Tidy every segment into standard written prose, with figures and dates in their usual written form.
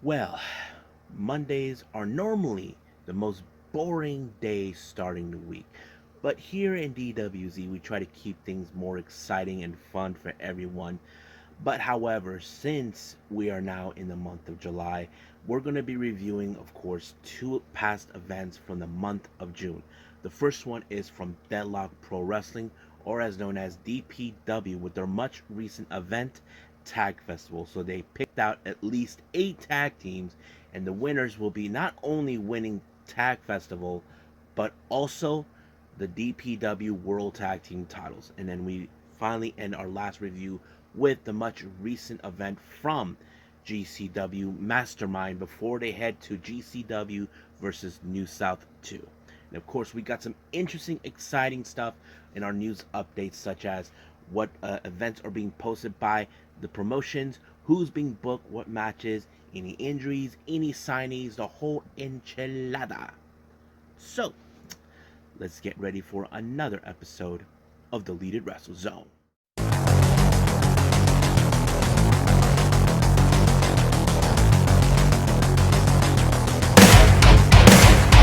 Well, Mondays are normally the most boring day starting the week. But here in DWZ, we try to keep things more exciting and fun for everyone. But however, since we are now in the month of July, we're going to be reviewing, of course, two past events from the month of June. The first one is from Deadlock Pro Wrestling, or as known as DPW, with their much recent event, Tag Festival. So they picked out at least 8 tag teams, and the winners will be not only winning Tag Festival, but also the DPW World Tag Team titles. And then we finally end our last review with the much recent event from GCW MasterMind before they head to GCW versus New South 2. And of course, we got some interesting, exciting stuff in our news updates, such as what events are being posted by the promotions, who's being booked, what matches, any injuries, any signees, the whole enchilada. So, let's get ready for another episode of Deleted Wrestle Zone.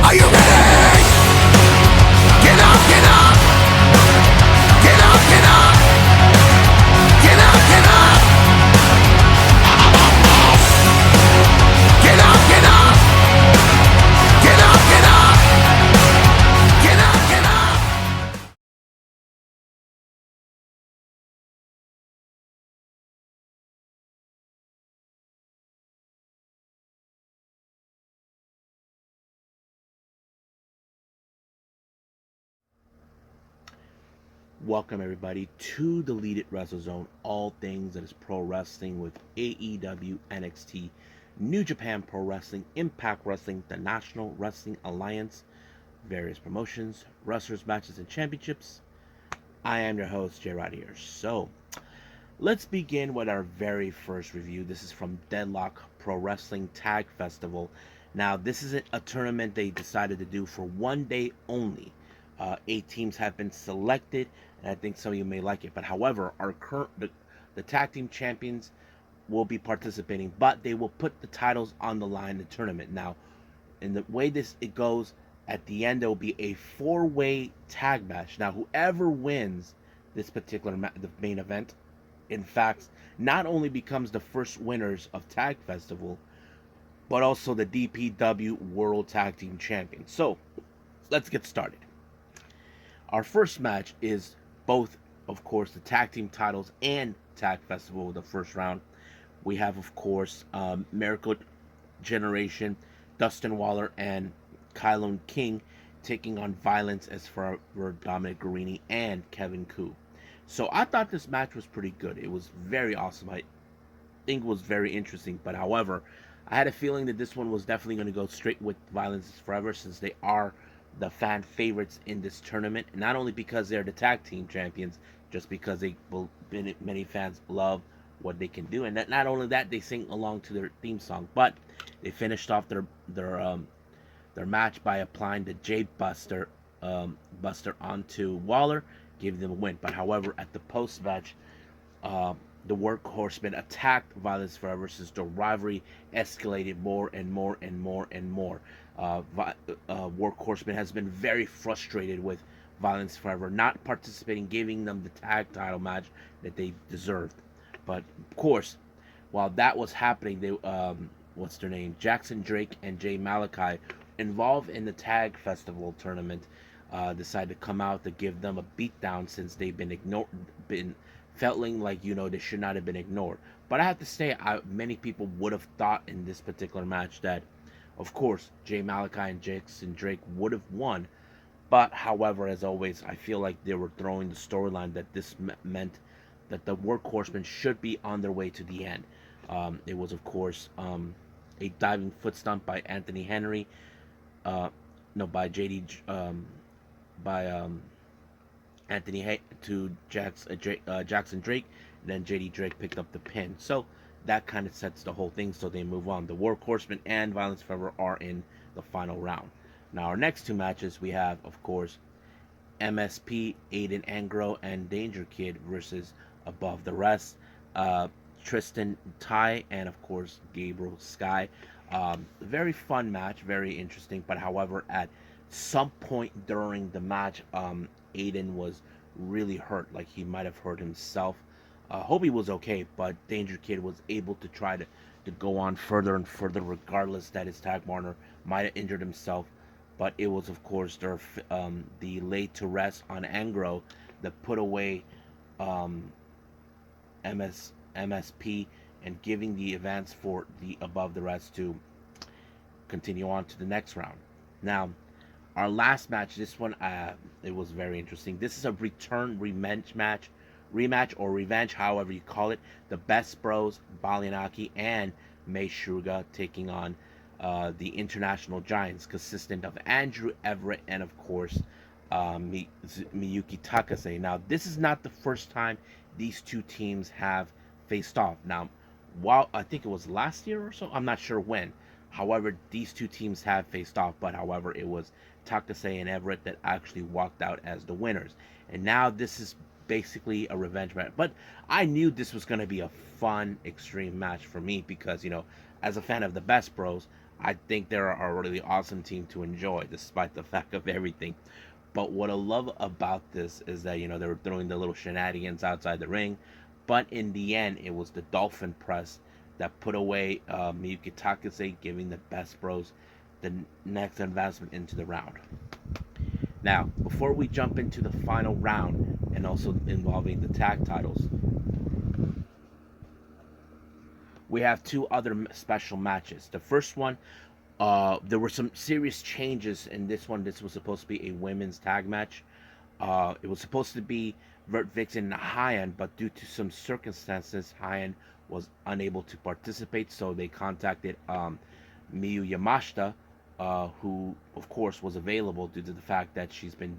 Are you ready? Get up, get up! Get up, get up! Get up, get up! Get up, get up! Get up, get up! Get up, get up! Welcome everybody to Deleted Wrestle Zone, all things that is pro wrestling with AEW, NXT, New Japan Pro Wrestling, Impact Wrestling, the National Wrestling Alliance, various promotions, wrestlers, matches, and championships. I am your host, Jay Rod here. So, let's begin with our very first review. This is from Deadlock Pro Wrestling Tag Festival. Now, this isn't a tournament they decided to do for one day only. 8 teams have been selected, and I think some of you may like it. But however, our the tag team champions will be participating, but they will put the titles on the line in the tournament. Now, in the way this it goes, at the end there will be a 4-way tag match. Now, whoever wins this particular the main event, in fact, not only becomes the first winners of Tag Festival, but also the DPW World Tag Team Champions. So, let's get started. Our first match is both, of course, the tag team titles and Tag Festival, the first round. We have, of course, Miracle Generation, Dustin Waller, and Kylon King taking on Violence as for Dominic Guarini and Kevin Koo. So I thought this match was pretty good. It was very awesome. I think it was very interesting. But however, I had a feeling that this one was definitely going to go straight with Violence is Forever, since they are the fan favorites in this tournament. Not only because they're the tag team champions, just because many fans love what they can do, and that not only that, they sing along to their theme song, but they finished off their match by applying the J Buster onto Waller, giving them a win. But however, at the post match, the Workhorsemen attacked Violence Forever, since the rivalry escalated more and more and more and more. Workhorsemen has been very frustrated with Violence Forever not participating, giving them the tag title match that they deserved. But of course, while that was happening, they what's their name? Jackson Drake and Jay Malachi, involved in the Tag Festival tournament, decided to come out to give them a beatdown, since they've been feeling like, they should not have been ignored. But I have to say, many people would have thought in this particular match that, of course, Jay Malachi and Jackson Drake would have won. But however, as always, I feel like they were throwing the storyline that this meant that the Workhorsemen should be on their way to the end. It was, of course, a diving foot stomp by Anthony Henry. No, by JD, by Anthony to Jackson Drake. Then JD Drake picked up the pin. So that kind of sets the whole thing. So they move on. The Workhorsemen and Violence Forever are in the final round. Now our next two matches, we have, of course, MSP, Aiden Angro, and Danger Kid versus Above the Rest. Tristan Tai, and of course Gabriel Sky. Very fun match, very interesting. But however, at some point during the match, Aiden was really hurt, like he might have hurt himself. Hope he was okay, but Danger Kid was able to try to go on further and further, regardless that his tag partner might have injured himself. But it was, of course, the laid to rest on Angro that put away um, MSP and giving the advance for the above the rest to continue on to the next round. Now, our last match, this one, it was very interesting. This is a return rematch or revenge, however you call it. The Best Bros, Balianaki and Mei Suga taking on the International Giants, consistent of Andrew Everett and of course Miyuki Takase. Now, this is not the first time these two teams have faced off. Now, while I think it was last year or so, I'm not sure when. However, these two teams have faced off, but however, it was Takase and Everett that actually walked out as the winners. And now this is basically a revenge match. But I knew this was going to be a fun, extreme match for me because, as a fan of the Best Bros, I think they're a really awesome team to enjoy, despite the fact of everything. But what I love about this is that, they were throwing the little shenanigans outside the ring. But in the end, it was the Dolphin Press that put away Miyuki Takase, giving the Best Bros the next advancement into the round. Now, before we jump into the final round, and also involving the tag titles, we have two other special matches. The first one, there were some serious changes in this one. This was supposed to be a women's tag match. It was supposed to be Vert Vixen and Hyan, but due to some circumstances, Hyan was unable to participate, so they contacted Miyu Yamashita, who of course was available due to the fact that she's been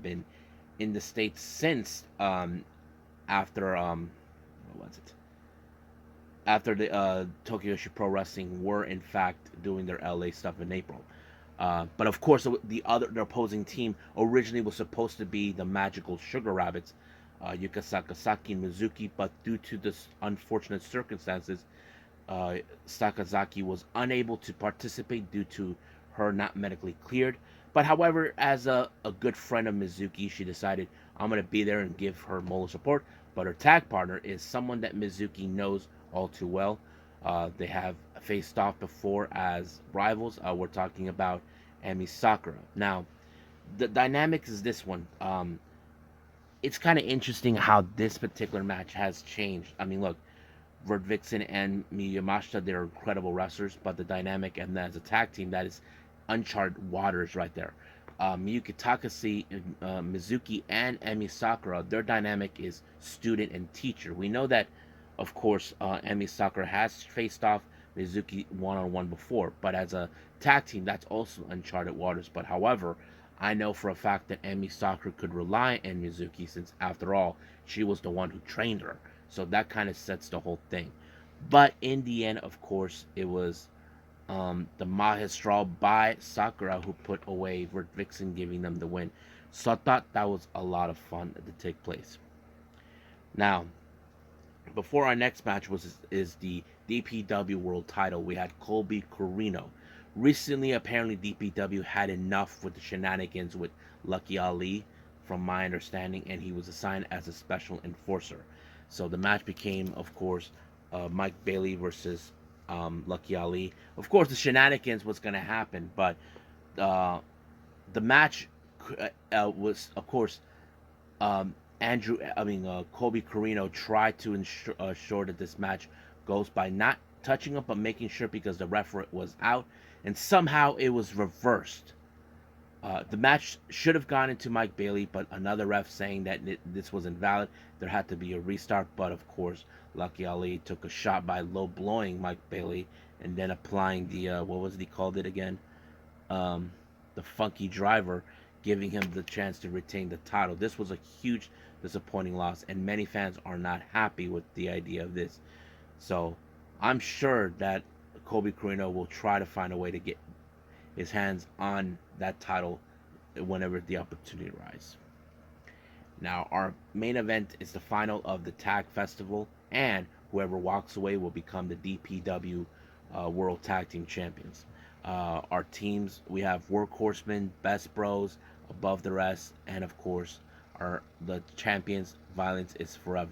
been in the States since after what was it? After the Tokyo Joshi Pro Wrestling were in fact doing their LA stuff in April. But of course, the opposing team originally was supposed to be the Magical Sugar Rabbits, Yuka Sakazaki and Mizuki, but due to this unfortunate circumstances, Sakazaki was unable to participate due to her not medically cleared. But however, as a good friend of Mizuki, she decided, I'm going to be there and give her moral support. But her tag partner is someone that Mizuki knows all too well. They have faced off before as rivals. We're talking about Emi Sakura. Now, the dynamics is this one. It's kind of interesting how this particular match has changed. I mean, look, Vert Vixen and Miyamashita, they're incredible wrestlers, but the dynamic and as a tag team, that is uncharted waters right there. Miyuki Takase, Mizuki, and Emi Sakura, their dynamic is student and teacher. We know that, of course, Emi Sakura has faced off Mizuki one-on-one before, but as a tag team, that's also uncharted waters. But however, I know for a fact that Emi Sakura could rely on Mizuki since, after all, she was the one who trained her. So that kind of sets the whole thing. But in the end, of course, it was the Mahestral by Sakura who put away Vert Vixen, giving them the win. So I thought that was a lot of fun to take place. Now, before our next match is the DPW World Title, we had Colby Corino. Recently, apparently, DPW had enough with the shenanigans with Lucky Ali, from my understanding, and he was assigned as a special enforcer. So the match became, of course, Mike Bailey versus Lucky Ali. Of course, the shenanigans was going to happen, but the match was, of course, Colby Corino tried to ensure that this match goes by not touching up, but making sure, because the referee was out, and somehow it was reversed. The match should have gone into Mike Bailey, but another ref saying that this was invalid. There had to be a restart, but of course, Lucky Ali took a shot by low blowing Mike Bailey and then applying the what was it he called it again? The funky driver, giving him the chance to retain the title. This was a huge disappointing loss, and many fans are not happy with the idea of this. So I'm sure that Colby Corino will try to find a way to get his hands on that title whenever the opportunity arises. Now, our main event is the final of the Tag Festival, and whoever walks away will become the DPW World Tag Team Champions. Our teams, we have Workhorsemen, Best Bros, Above the Rest, and of course, the champions, Violence is Forever.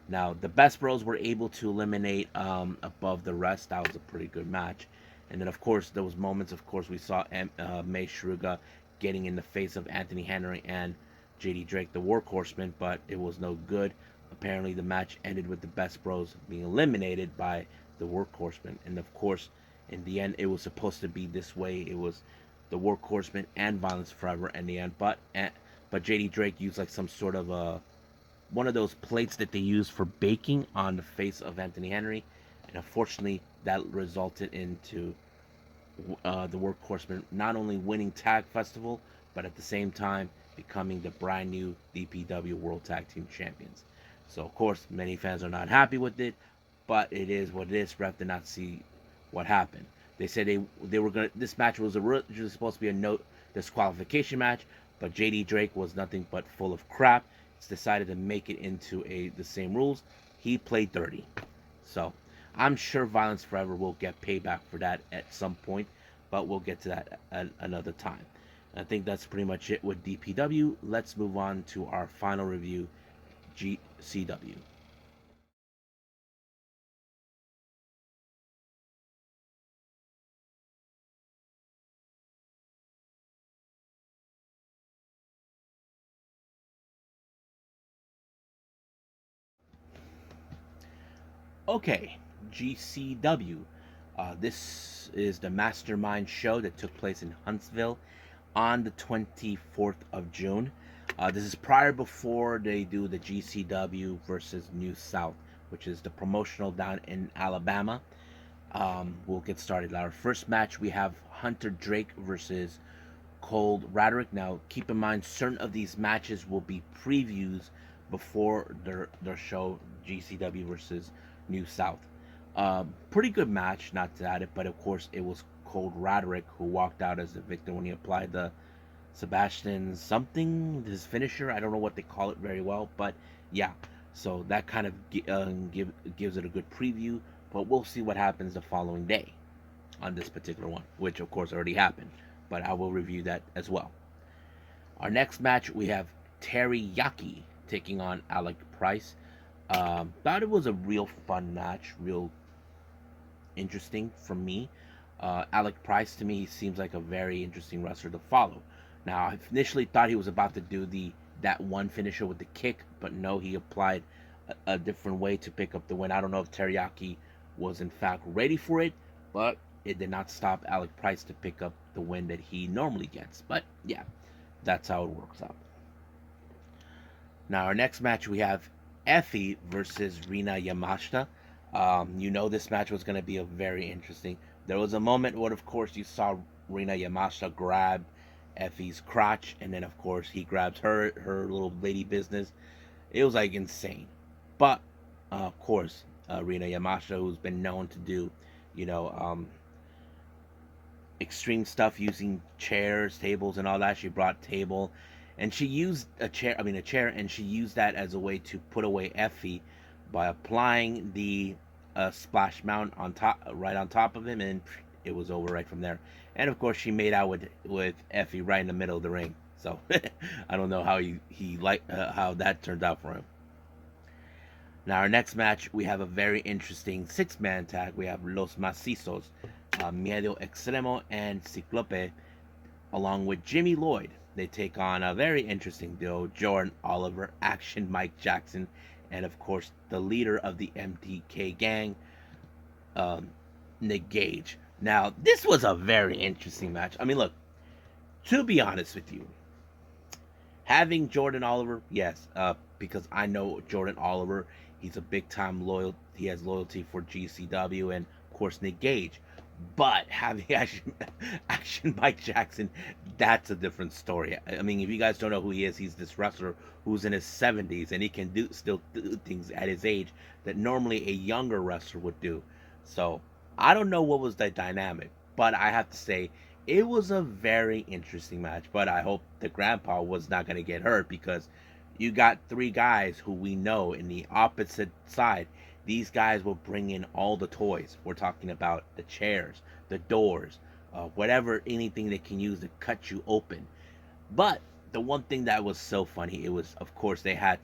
Now, the Best Bros were able to eliminate Above the Rest. That was a pretty good match. And then, of course, there was moments. Of course, we saw Mei Shruga getting in the face of Anthony Henry and JD Drake, the Workhorseman, but it was no good. Apparently, the match ended with the Best Bros being eliminated by the Workhorseman. And of course, in the end, it was supposed to be this way. It was the Workhorseman and Violence Forever in the end. But JD Drake used like some sort of one of those plates that they use for baking on the face of Anthony Henry, and unfortunately, that resulted into the Workhorsemen not only winning Tag Festival, but at the same time becoming the brand new DPW World Tag Team Champions. So, of course, many fans are not happy with it, but it is what it is. Ref did not see what happened. They said they were gonna. This match was originally supposed to be a no disqualification match, but JD Drake was nothing but full of crap. He's decided to make it into the same rules. He played dirty. So I'm sure Violence Forever will get payback for that at some point, but we'll get to that at another time. I think that's pretty much it with DPW. Let's move on to our final review, GCW. Okay, GCW. This is the MasterMind show that took place in Huntsville on the 24th of June. This is before they do the GCW versus New South, which is the promotional down in Alabama. We'll get started. Our first match, we have Hunter Drake versus Cold Roderick. Now, keep in mind, certain of these matches will be previews before their show, GCW versus New South. Pretty good match, not to add it, but of course it was Cold Roderick who walked out as the victor when he applied the Sebastian something, his finisher. I don't know what they call it very well, but yeah. So that kind of gives it a good preview, but we'll see what happens the following day on this particular one, which of course already happened, but I will review that as well. Our next match, we have Teriyaki taking on Alec Price. Thought it was a real fun match, real interesting for me. Alec Price, to me, he seems like a very interesting wrestler to follow. Now, I initially thought he was about to do that one finisher with the kick, but no, he applied a different way to pick up the win. I don't know if Teriyaki was in fact ready for it, but it did not stop Alec Price to pick up the win that he normally gets. But yeah, that's how it works out. Now, our next match, we have Effie versus Rina Yamashita. This match was going to be a very interesting. There was a moment where, of course, you saw Rina Yamashita grab Effie's crotch, and then, of course, he grabs her little lady business. It was like insane. But, of course, Rina Yamashita, who's been known to do, extreme stuff using chairs, tables, and all that. She brought table, and she used a chair, and she used that as a way to put away Effie by applying the splash mount right on top of him, and it was over right from there. And of course, she made out with Effie right in the middle of the ring. So I don't know how how that turned out for him. Now, our next match, we have a very interesting six-man tag. We have Los Macizos, Miedo Extremo, and Ciclope, along with Jimmy Lloyd. They take on a very interesting duo, Jordan Oliver, Action Mike Jackson, and of course, the leader of the MTK gang, Nick Gage. Now, this was a very interesting match. Look, to be honest with you, having Jordan Oliver, yes, because I know Jordan Oliver, he's a big-time loyal. He has loyalty for GCW and, of course, Nick Gage. But having Action Mike Jackson, that's a different story. If you guys don't know who he is, he's this wrestler who's in his 70s, and he can still do things at his age that normally a younger wrestler would do. So I don't know what was the dynamic, but I have to say it was a very interesting match. But I hope the grandpa was not going to get hurt, because you got three guys who we know in the opposite side These guys will bring in all the toys. We're talking about the chairs, the doors, whatever, anything they can use to cut you open. But the one thing that was so funny, it was, of course, they had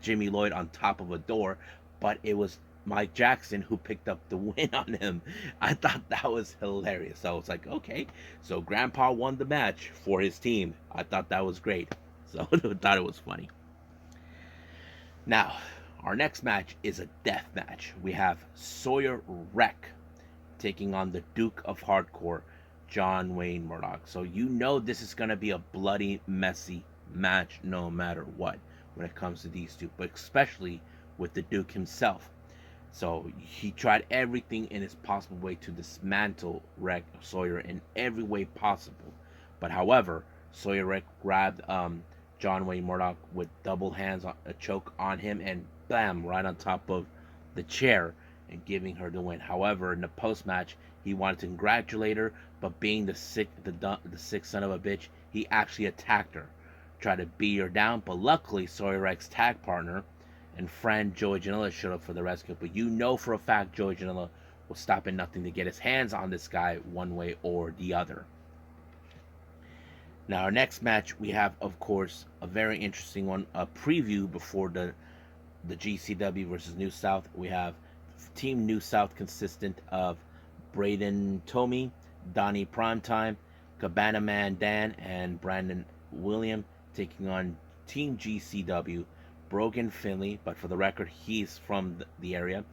Jimmy Lloyd on top of a door, but it was Mike Jackson who picked up the win on him. I thought that was hilarious. So I was like, okay, so Grandpa won the match for his team. I thought that was great. So I thought it was funny. Now, our next match is a death match. We have Sawyer Wreck taking on the Duke of Hardcore, John Wayne Murdoch. So you know this is going to be a bloody, messy match no matter what when it comes to these two, but especially with the Duke himself. So he tried everything in his possible way to dismantle Sawyer in every way possible. But however, Sawyer grabbed John Wayne Murdoch with double hands, on a choke on him, and bam, right on top of the chair, and giving her the win. However, in the post match, he wanted to congratulate her, but being the sick son of a bitch, he actually attacked her, tried to beat her down. But luckily, Sawyer-Wreck's tag partner and friend Joey Janela showed up for the rescue. But you know for a fact Joey Janela was stopping nothing to get his hands on this guy one way or the other. Now, our next match, we have, of course, a very interesting one, a preview before the GCW versus New South. We have Team New South consistent of Braden Tomey, Donnie Primetime, Cabana Man Dan, and Brandon William taking on Team GCW, Brogan Finley, but for the record, he's from the area,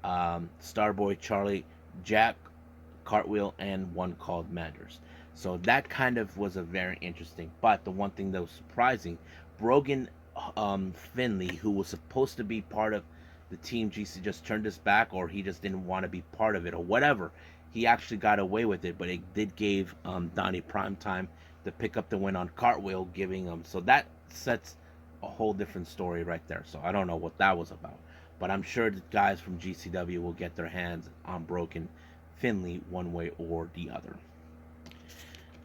Starboy Charlie, Jack Cartwheel, and one called Manders. So that kind of was a very interesting. But the one thing that was surprising, Brogan Finley, who was supposed to be part of the Team GC, just turned his back, or he just didn't want to be part of it, or whatever. He actually got away with it, but it did give Donnie Primetime to pick up the win on Cartwheel, giving him. So that sets a whole different story right there. So I don't know what that was about, but I'm sure the guys from GCW will get their hands on Brogan Finley one way or the other.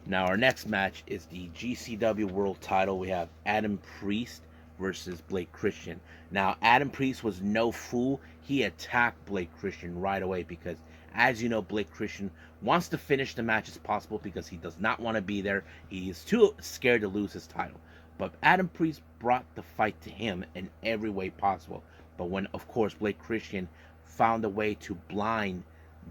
Now, our next match is the GCW World Title. We have Adam Priest versus Blake Christian. Now, Adam Priest was no fool. He attacked Blake Christian right away because, as you know, Blake Christian wants to finish the match as possible because he does not want to be there. He is too scared to lose his title. But Adam Priest brought the fight to him in every way possible. But when, of course, Blake Christian found a way to blind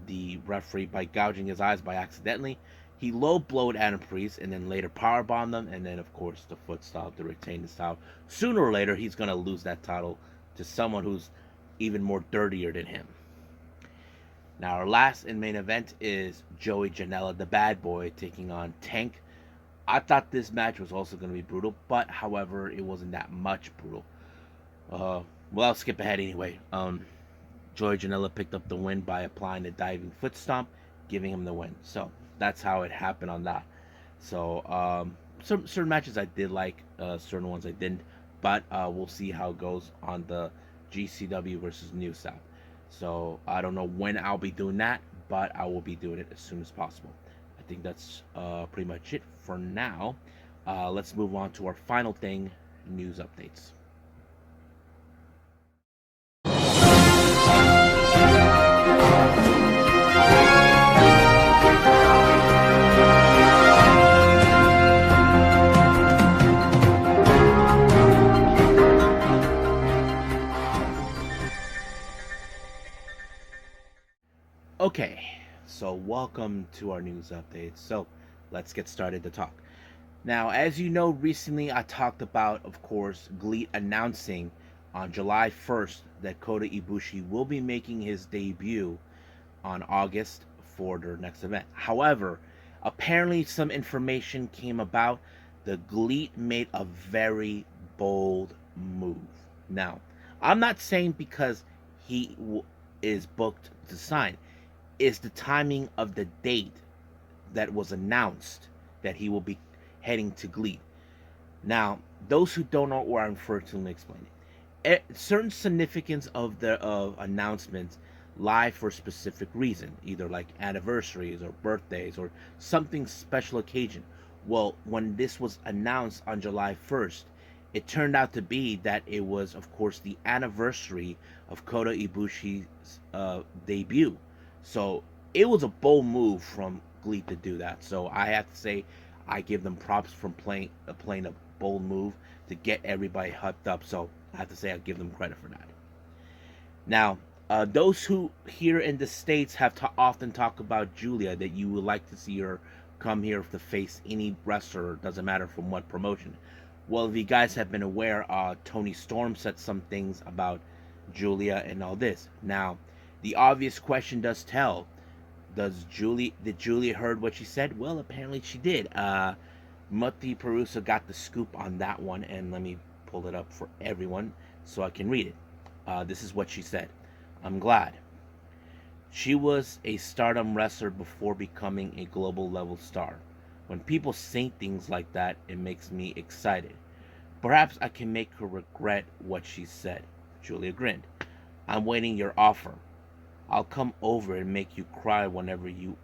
the referee by gouging his eyes by accidentally, he low-blowed Adam Priest and then later powerbombed him, and then, of course, the foot style, the retaining style. Sooner or later, he's going to lose that title to someone who's even more dirtier than him. Now, our last and main event is Joey Janela, the bad boy, taking on Tank. I thought this match was also going to be brutal, but, however, it wasn't that much brutal. Well, I'll skip ahead anyway. Joey Janela picked up the win by applying a diving foot stomp, giving him the win. So that's how it happened on that. So certain matches I did like, certain ones I didn't, but we'll see how it goes on the GCW versus New South. So I don't know when I'll be doing that, but I will be doing it as soon as possible. I think that's pretty much it for now. Let's move on to our final thing, news updates. Okay, so welcome to our news updates. So let's get started to talk. Now, as you know, recently I talked about, of course, GLEAT announcing on July 1st that Kota Ibushi will be making his debut on August for their next event. However, apparently some information came about. The GLEAT made a very bold move. Now, I'm not saying because he is booked to sign. Is the timing of the date that was announced that he will be heading to GLEAT. Now, those who don't know what I'm referring to, let me explain it. Certain significance of the announcements lie for a specific reason, either like anniversaries or birthdays or something special occasion. Well, when this was announced on July 1st, it turned out to be that it was, of course, the anniversary of Kota Ibushi's debut. So it was a bold move from GLEAT to do that. So I have to say, I give them props from playing a bold move to get everybody hyped up. So I have to say, I give them credit for that. Now, those who here in the States have often talked about Giulia, that you would like to see her come here to face any wrestler, doesn't matter from what promotion. Well, if you guys have been aware, Toni Storm said some things about Giulia and all this. Now, the obvious question does tell: did Giulia heard what she said? Well, apparently she did. Mutti Perusa got the scoop on that one, and let me pull it up for everyone so I can read it. This is what she said. I'm glad. She was a stardom wrestler before becoming a global level star. When people say things like that, it makes me excited. Perhaps I can make her regret what she said. Giulia grinned. I'm waiting your offer. I'll come over and make you cry whenever you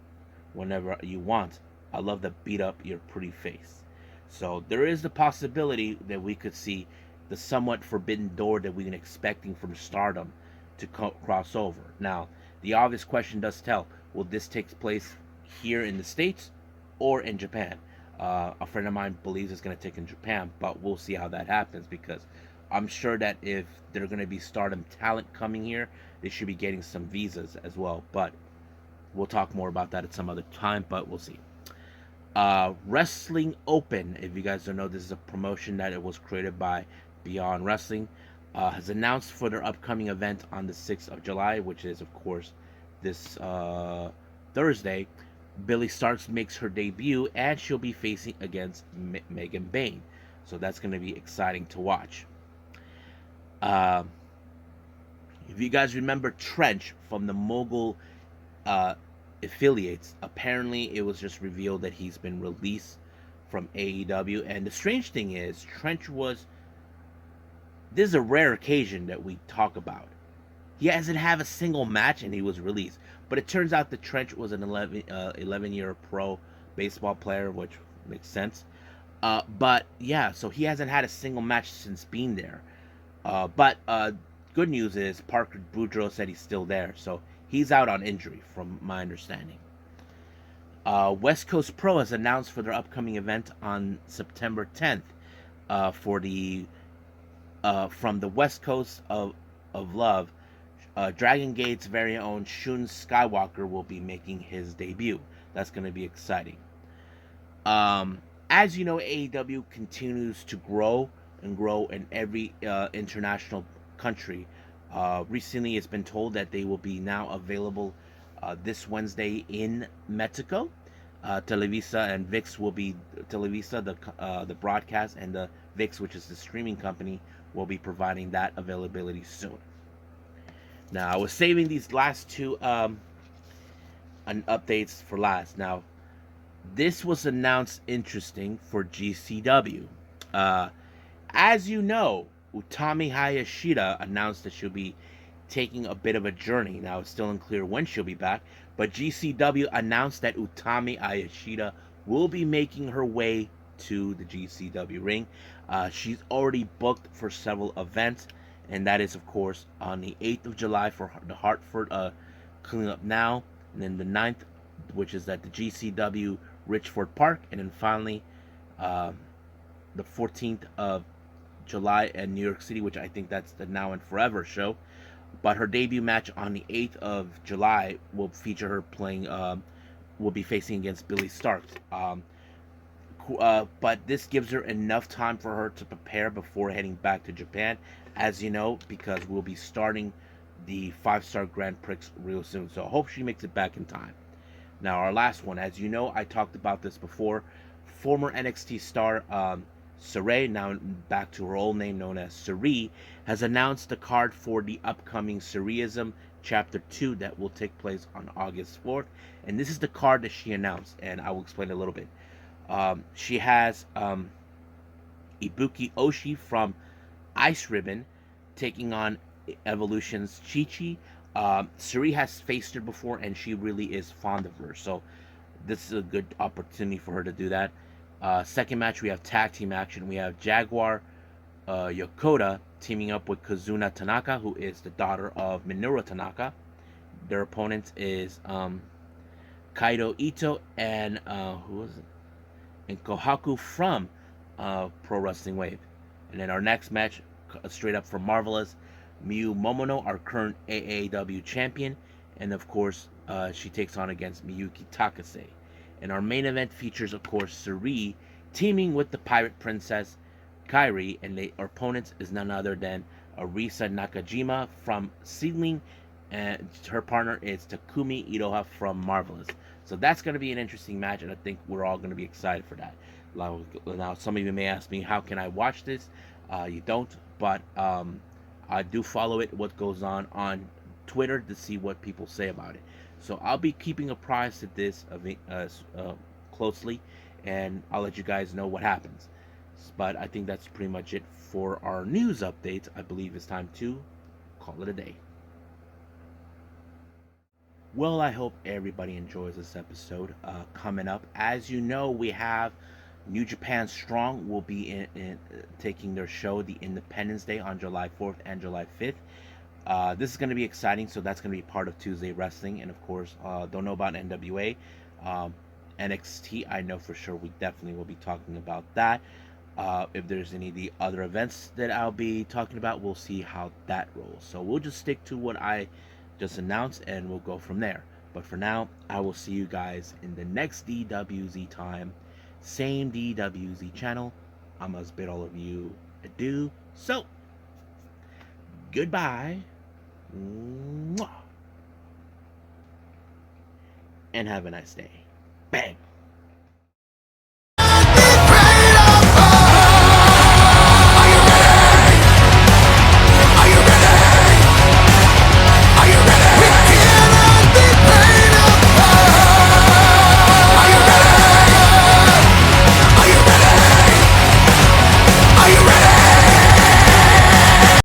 want. I love to beat up your pretty face. So there is the possibility that we could see the somewhat forbidden door that we've been expecting from Stardom to cross over. Now, the obvious question does tell: will this take place here in the States or in Japan? A friend of mine believes it's going to take in Japan, but we'll see how that happens, because I'm sure that if they're going to be Stardom talent coming here, they should be getting some visas as well. But we'll talk more about that at some other time, but we'll see. Wrestling Open, if you guys don't know, this is a promotion that it was created by Beyond Wrestling, has announced for their upcoming event on the 6th of July, which is, of course, this Thursday. Billie Starkz makes her debut, and she'll be facing against Megan Bayne. So that's going to be exciting to watch. If you guys remember Trench from the Mogul affiliates, apparently it was just revealed that he's been released from AEW. And the strange thing is, this is a rare occasion that we talk about. He hasn't had a single match and he was released. But it turns out that Trench was an 11-year pro baseball player, which makes sense. But yeah, so he hasn't had a single match since being there. But good news is Parker Boudreaux said he's still there. So he's out on injury, from my understanding. West Coast Pro has announced for their upcoming event on September 10th for the from the West Coast of Love. Dragon Gate's very own Shun Skywalker will be making his debut. That's going to be exciting. As you know, AEW continues to grow in every international country. Recently, it's been told that they will be now available this Wednesday in Mexico. Televisa and VIX will be Televisa, the broadcast, and the VIX, which is the streaming company, will be providing that availability soon. Now, I was saving these last two updates for last. Now, this was announced interesting for GCW. As you know, Utami Hayashishita announced that she'll be taking a bit of a journey. Now, it's still unclear when she'll be back, but GCW announced that Utami Hayashishita will be making her way to the GCW ring. She's already booked for several events, and that is, of course, on the 8th of July for the Hartford Clean Up Now, and then the 9th, which is at the GCW Richford Park, and then finally the 14th of July in New York City, which I think that's the Now and Forever show. But her debut match on the 8th of July will feature her playing, will be facing against Billie Starkz. But this gives her enough time for her to prepare before heading back to Japan, as you know, because we'll be starting the 5-star Grand Prix real soon. So I hope she makes it back in time. Now, our last one, as you know, I talked about this before. Former NXT star Sareee, now back to her old name known as Sareee, has announced the card for the upcoming Sareee-ISM Chapter 2 that will take place on August 4th. And this is the card that she announced, and I will explain a little bit. She has Ibuki Oshi from Ice Ribbon taking on Evolution's Chi-Chi. Sareee has faced her before, and she really is fond of her. So this is a good opportunity for her to do that. Second match, we have tag team action. We have Jaguar Yokota teaming up with Kazuna Tanaka, who is the daughter of Minoru Tanaka. Their opponent is Kaido Ito and who was it? And Kohaku from Pro Wrestling Wave. And then our next match, straight up from Marvelous, Miyu Momono, our current AAW champion, and of course she takes on against Miyuki Takase. And our main event features, of course, Sareee teaming with the Pirate Princess Kairi, and our opponent is none other than Arisa Nakajima from Seedling, and her partner is Takumi Iroha from Marvelous. So that's going to be an interesting match, and I think we're all going to be excited for that. Now, some of you may ask me, how can I watch this? You don't, but I do follow it, what goes on Twitter, to see what people say about it. So I'll be keeping apprised of this closely, and I'll let you guys know what happens. But I think that's pretty much it for our news updates. I believe it's time to call it a day. Well, I hope everybody enjoys this episode. Coming up, as you know, we have New Japan Strong will be taking their show, the Independence Day, on July 4th and July 5th. This is going to be exciting, so that's going to be part of Tuesday Wrestling. And of course, don't know about NWA. NXT, I know for sure we definitely will be talking about that. If there's any of the other events that I'll be talking about, we'll see how that rolls. So we'll just stick to what I just announced, and we'll go from there. But for now, I will see you guys in the next DWZ time. Same DWZ channel. I must bid all of you adieu. So, goodbye. Mwah. And have a nice day. Bang.